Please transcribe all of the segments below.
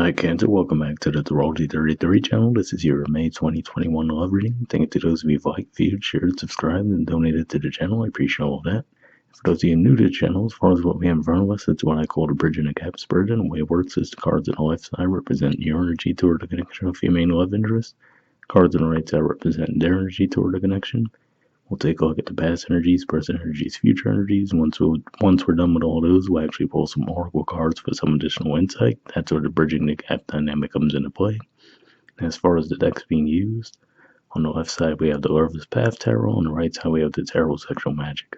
Hi, Cancer. Welcome back to the Astrology 33 channel. This is your May 2021 love reading. Thank you to those of you who've liked, viewed, shared, subscribed, and donated to the channel. I appreciate all of that. For those of you new to the channel, as far as what we have in front of us, it's what I call the bridge and the gap spurgeon. The way it works is the cards on the left side represent your energy toward the connection of your main love interest. Cards on the right side represent their energy toward the connection. We'll take a look at the past energies, present energies, future energies. Once we're done with all those, we'll actually pull some oracle cards for some additional insight. That's where the bridging the gap dynamic comes into play. And as far as the decks being used, on the left side we have the Lover's Path Tarot, on the right side we have the Tarot Sexual Magic.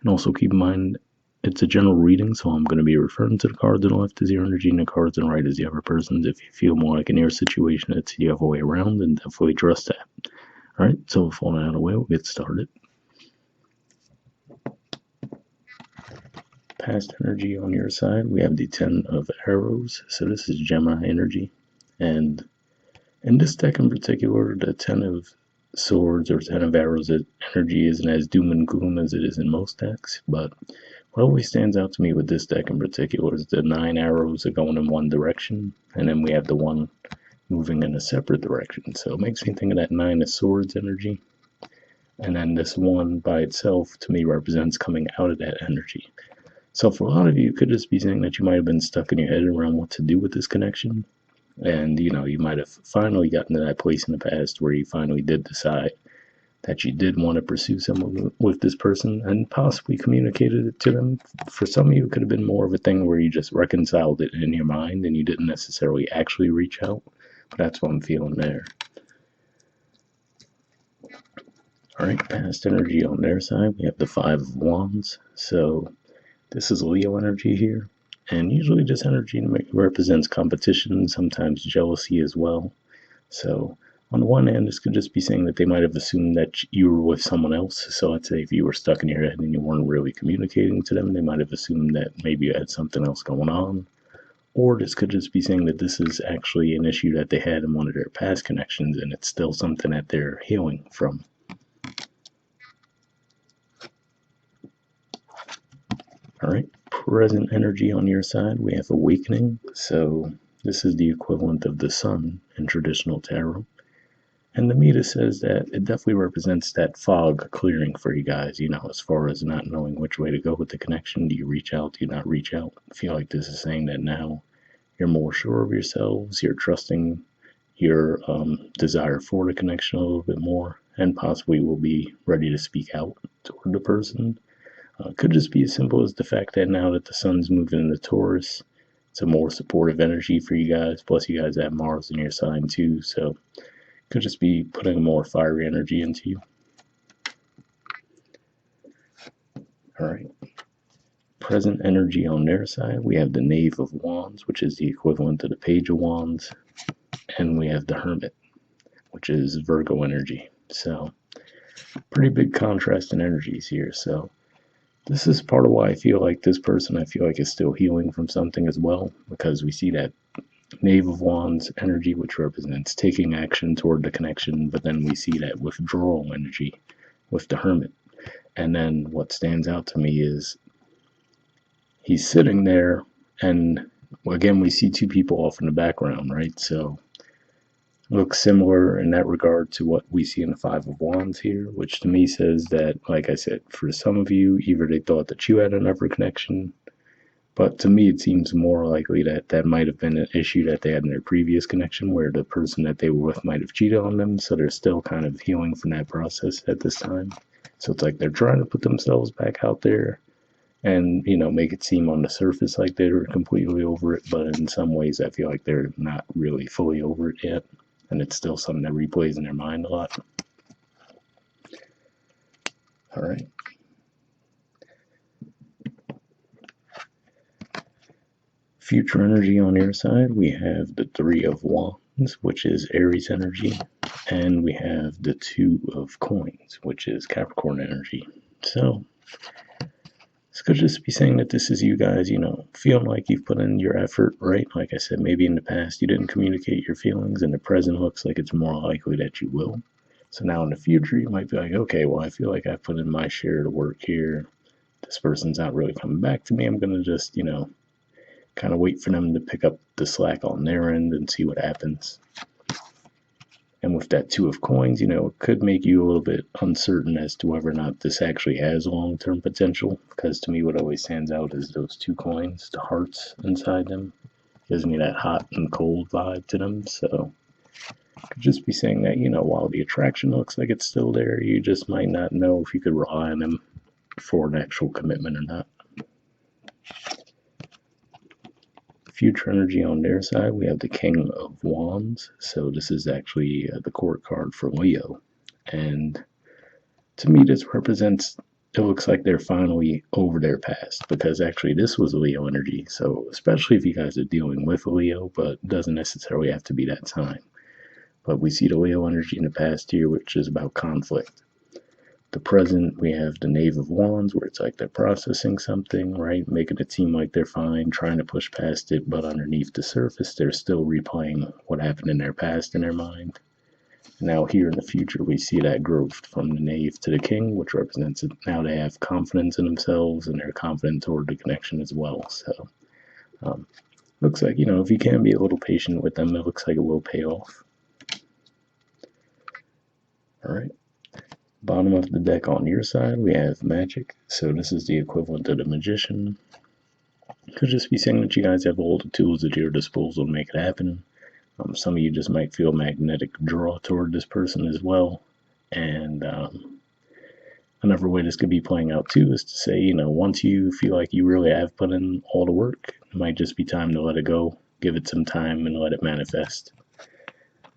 And also keep in mind, it's a general reading, so I'm going to be referring to the cards on the left as your energy and the cards on the right as the other person's. If you feel more like in your situation, it's the other way around, then definitely trust that. Alright, so with all that out of the way, we'll get started. Past energy on your side, we have the 10 of arrows, so this is Gemini energy. And in this deck in particular, the 10 of swords or 10 of arrows energy isn't as doom and gloom as it is in most decks, but what always stands out to me with this deck in particular is the 9 arrows are going in one direction, and then we have the one moving in a separate direction. So it makes me think of that 9 of swords energy. And then this one by itself, to me, represents coming out of that energy. So for a lot of you, it could just be saying that you might have been stuck in your head around what to do with this connection. And, you might have finally gotten to that place in the past where you finally did decide that you did want to pursue someone with this person and possibly communicated it to them. For some of you, it could have been more of a thing where you just reconciled it in your mind and you didn't necessarily actually reach out. But that's what I'm feeling there. Alright, past energy on their side, we have the 5 of Wands. So this is Leo energy here. And usually this energy represents competition, sometimes jealousy as well. So on the one hand, this could just be saying that they might have assumed that you were with someone else. So let's say if you were stuck in your head and you weren't really communicating to them, they might have assumed that maybe you had something else going on. Or this could just be saying that this is actually an issue that they had in one of their past connections and it's still something that they're healing from. Alright, present energy on your side, we have awakening. So this is the equivalent of the sun in traditional tarot. And the Meta says that it definitely represents that fog clearing for you guys, as far as not knowing which way to go with the connection. Do you reach out? Do you not reach out? I feel like this is saying that now you're more sure of yourselves, you're trusting your desire for the connection a little bit more, and possibly will be ready to speak out toward the person. Could just be as simple as the fact that now that the sun's moving into Taurus, it's a more supportive energy for you guys. Plus, you guys have Mars in your sign too, so could just be putting a more fiery energy into you. Alright. Present energy on their side, we have the Knave of Wands, which is the equivalent to the Page of Wands. And we have the Hermit, which is Virgo energy. So, pretty big contrast in energies here. So, this is part of why I feel like this person, is still healing from something as well. Because we see that Knave of Wands energy, which represents taking action toward the connection, but then we see that withdrawal energy with the Hermit. And then what stands out to me is he's sitting there, and again, we see 2 people off in the background, right? So looks similar in that regard to what we see in the 5 of Wands here, which to me says that, like I said, for some of you, either they thought that you had another connection, but to me it seems more likely that that might have been an issue that they had in their previous connection where the person that they were with might have cheated on them, so they're still kind of healing from that process at this time. So it's like they're trying to put themselves back out there and, make it seem on the surface like they're completely over it, but in some ways I feel like they're not really fully over it yet. And it's still something that replays in their mind a lot. Alright. Future energy on your side, we have the 3 of Wands, which is Aries energy. And we have the 2 of Coins, which is Capricorn energy. So, this could just be saying that this is you guys, feeling like you've put in your effort, right? Like I said, maybe in the past you didn't communicate your feelings, and the present looks like it's more likely that you will. So now in the future, you might be like, okay, well, I feel like I've put in my share to work here. This person's not really coming back to me. I'm going to just, kind of wait for them to pick up the slack on their end and see what happens. And with that Two of Coins, it could make you a little bit uncertain as to whether or not this actually has long-term potential. Because to me, what always stands out is those 2 coins, the hearts inside them. Gives me that hot and cold vibe to them. So could just be saying that, while the attraction looks like it's still there, you just might not know if you could rely on them for an actual commitment or not. Future energy on their side, we have the King of Wands. So this is actually the court card for Leo. And to me, this represents, it looks like they're finally over their past, because actually this was Leo energy. So especially if you guys are dealing with a Leo, but it doesn't necessarily have to be that time. But we see the Leo energy in the past here, which is about conflict. The present, we have the Knave of Wands, where it's like they're processing something, right? Making it seem like they're fine, trying to push past it, but underneath the surface, they're still replaying what happened in their past in their mind. Now here in the future, we see that growth from the Knave to the King, which represents it. Now they have confidence in themselves, and they're confident toward the connection as well. So, looks like, if you can be a little patient with them, it looks like it will pay off. All right. Bottom of the deck on your side, we have Magic. So this is the equivalent of the Magician. Could just be saying that you guys have all the tools at your disposal to make it happen. Some of you just might feel magnetic draw toward this person as well. And another way this could be playing out too is to say, once you feel like you really have put in all the work, it might just be time to let it go, give it some time, and let it manifest.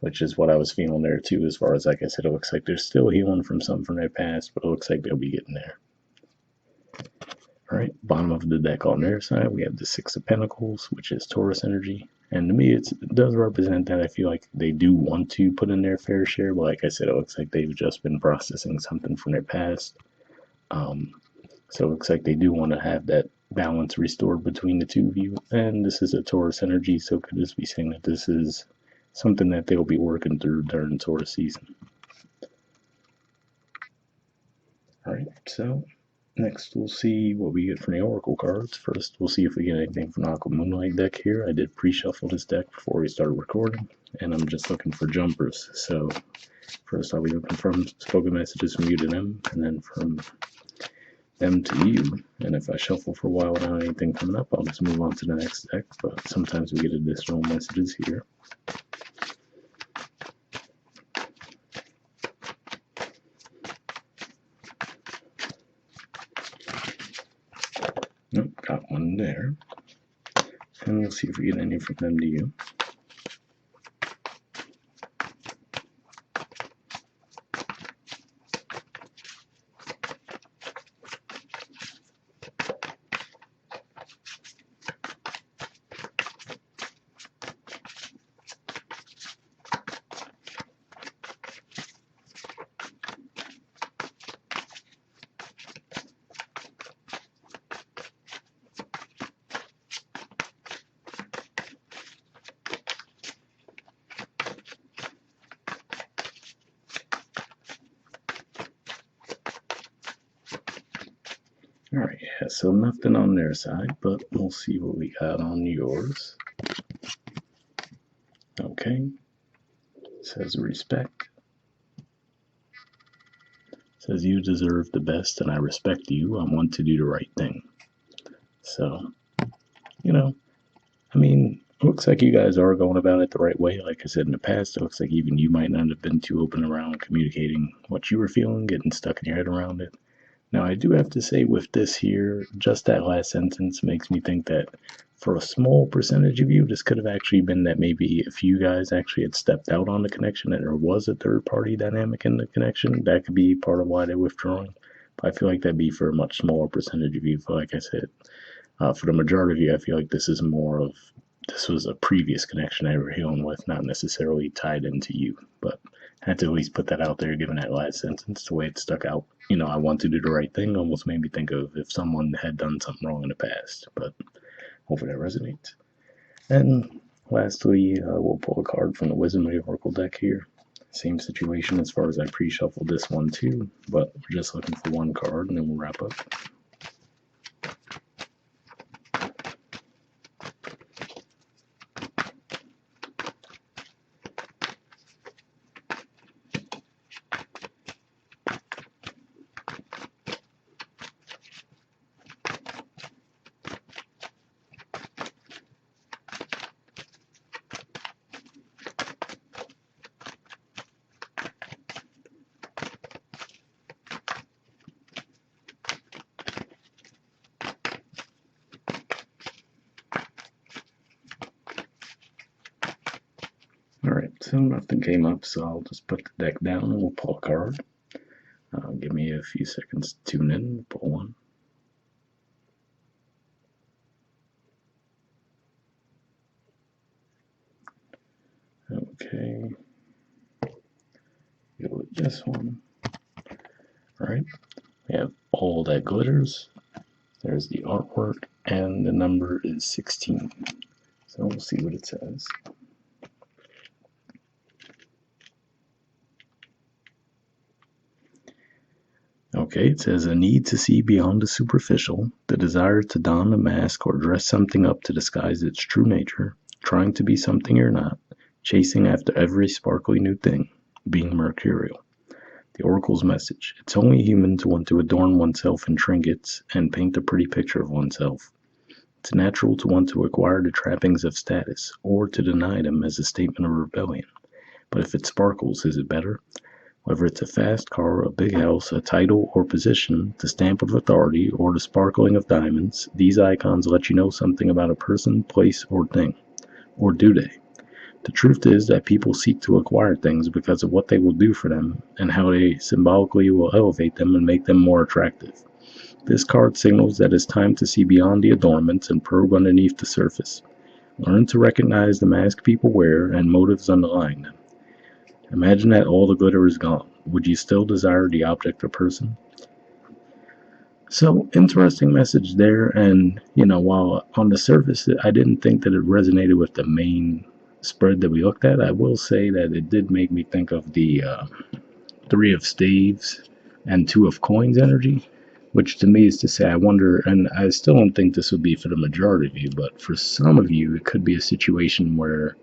Which is what I was feeling there too, as far as, like I said, it looks like they're still healing from something from their past, but it looks like they'll be getting there. All right, bottom of the deck on their side, we have the Six of Pentacles, which is Taurus energy. And to me, it does represent that I feel like they do want to put in their fair share, but like I said, it looks like they've just been processing something from their past. So it looks like they do want to have that balance restored between the two of you. And this is a Taurus energy, so could this be saying that this is something that they'll be working through during Taurus season. All right, so next we'll see what we get from the Oracle cards. First, we'll see if we get anything from the Aqua Moonlight deck here. I did pre-shuffle this deck before we started recording, and I'm just looking for jumpers. So first I'll be looking for spoken messages from you to them, and then from them to you. And if I shuffle for a while without anything coming up, I'll just move on to the next deck, but sometimes we get additional messages here. Nope, got one there. And we'll see if we get any from them to you. Alright, yeah, so nothing on their side, but we'll see what we got on yours. Okay. It says respect. It says you deserve the best and I respect you. I want to do the right thing. So, it looks like you guys are going about it the right way. Like I said in the past, it looks like even you might not have been too open around communicating what you were feeling, getting stuck in your head around it. Now, I do have to say with this here, just that last sentence makes me think that for a small percentage of you, this could have actually been that maybe if you guys actually had stepped out on the connection and there was a third-party dynamic in the connection, that could be part of why they're withdrawing. But I feel like that'd be for a much smaller percentage of you. But like I said, for the majority of you, I feel like this is more of, this was a previous connection they were healing with, not necessarily tied into you. But I had to at least put that out there, given that last sentence, the way it stuck out. I want to do the right thing almost made me think of if someone had done something wrong in the past. But hopefully that resonates. And lastly, we'll pull a card from the Wisdom of the Oracle deck here. Same situation as far as I pre-shuffled this one too, but we're just looking for one card and then we'll wrap up. So nothing came up, so I'll just put the deck down and we'll pull a card. Give me a few seconds to tune in, we'll pull one. Okay. Go with this one. Alright. We have all that glitters. There's the artwork, and the number is 16. So we'll see what it says. Okay, it says a need to see beyond the superficial, the desire to don a mask or dress something up to disguise its true nature, trying to be something you're not, chasing after every sparkly new thing, being mercurial. The oracle's message: it's only human to want to adorn oneself in trinkets and paint a pretty picture of oneself. It's natural to want to acquire the trappings of status, or to deny them as a statement of rebellion. But if it sparkles, is it better? Whether it's a fast car, a big house, a title or position, the stamp of authority, or the sparkling of diamonds, these icons let you know something about a person, place, or thing. Or do they? The truth is that people seek to acquire things because of what they will do for them and how they symbolically will elevate them and make them more attractive. This card signals that it's time to see beyond the adornments and probe underneath the surface. Learn to recognize the mask people wear and motives underlying them. Imagine that all the glitter is gone. Would you still desire the object or person? So, interesting message there. And, while on the surface I didn't think that it resonated with the main spread that we looked at, I will say that it did make me think of the Three of Staves and Two of Coins energy, which to me is to say, I wonder, and I still don't think this would be for the majority of you, but for some of you, it could be a situation where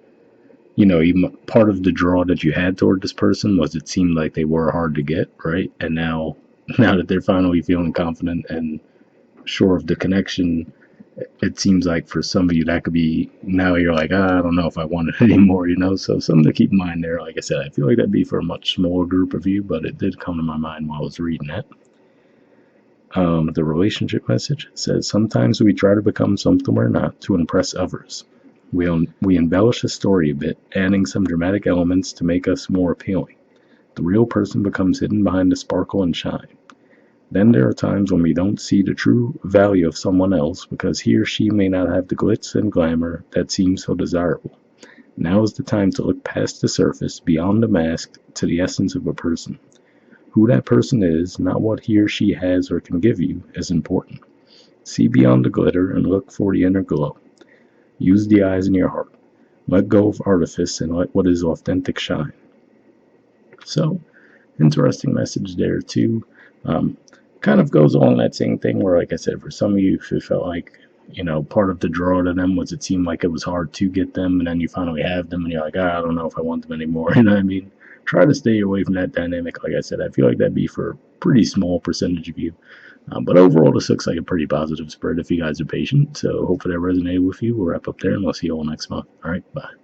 part of the draw that you had toward this person was it seemed like they were hard to get, right? And now that they're finally feeling confident and sure of the connection, it seems like for some of you that could be, now you're like, I don't know if I want it anymore. So something to keep in mind there. Like I said, I feel like that'd be for a much smaller group of you, but it did come to my mind while I was reading it. The relationship message says, sometimes we try to become something we're not to impress others. We embellish a story a bit, adding some dramatic elements to make us more appealing. The real person becomes hidden behind the sparkle and shine. Then there are times when we don't see the true value of someone else because he or she may not have the glitz and glamour that seems so desirable. Now is the time to look past the surface, beyond the mask, to the essence of a person. Who that person is, not what he or she has or can give you, is important. See beyond the glitter and look for the inner glow. Use the eyes in your heart. Let go of artifice and let what is authentic shine. So, interesting message there too. Kind of goes along that same thing where, like I said, for some of you, if it felt like, part of the draw to them was it seemed like it was hard to get them, and then you finally have them, and you're like, I don't know if I want them anymore. You know what I mean? Try to stay away from that dynamic. Like I said, I feel like that'd be for a pretty small percentage of you. But overall, this looks like a pretty positive spread if you guys are patient. So hopefully that resonated with you. We'll wrap up there, and we'll see you all next month. All right, bye.